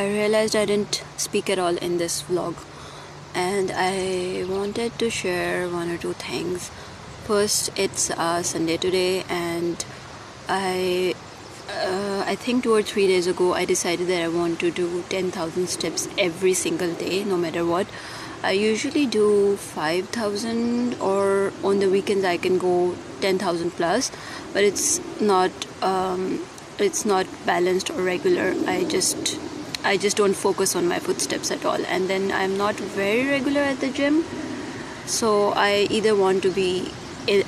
I realized I didn't speak at all in this vlog, and I wanted to share one or two things. First, it's Sunday today, and I think 2 or 3 days ago I decided that I want to do 10,000 steps every single day, no matter what. I usually do 5,000, or on the weekends I can go 10,000 plus, but it's not balanced or regular. I just don't focus on my footsteps at all, and then I'm not very regular at the gym, so I either want to be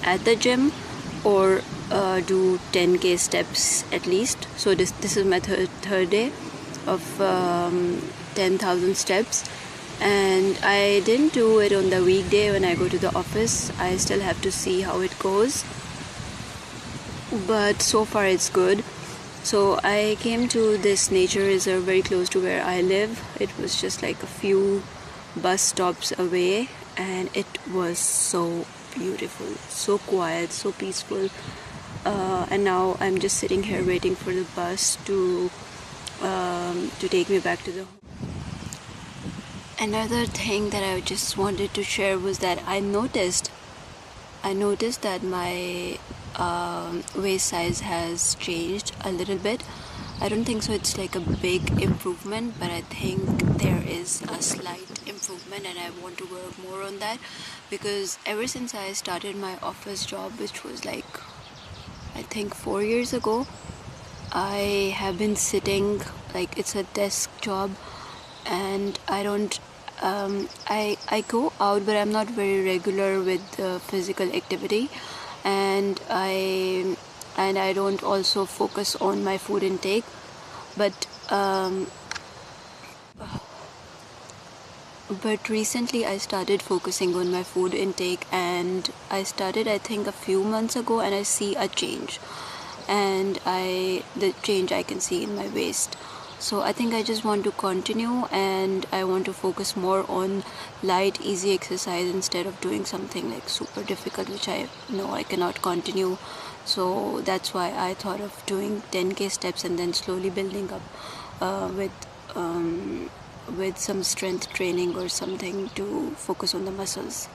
at the gym or do 10k steps at least. So this is my third day of 10,000 steps, and I didn't do it on the weekday when I go to the office. I still have to see how it goes, but so far it's good. So I came to this nature reserve very close to where I live. It was just like a few bus stops away, and it was so beautiful, so quiet, so peaceful. And now I'm just sitting here waiting for the bus to take me back to the home. Another thing that I just wanted to share was that I noticed that my waist size has changed a little bit. I don't think so it's like a big improvement, but I think there is a slight improvement, and I want to work more on that, because ever since I started my office job, which was like I think 4 years ago, I have been sitting, like it's a desk job, and I don't I go out, but I'm not very regular with physical activity, and I don't also focus on my food intake. But recently I started focusing on my food intake, and I started I think a few months ago, and I see a change, and the change I can see in my waist. So I think I just want to continue, and I want to focus more on light, easy exercise instead of doing something like super difficult, which I know I cannot continue. So that's why I thought of doing 10k steps and then slowly building up with some strength training or something to focus on the muscles.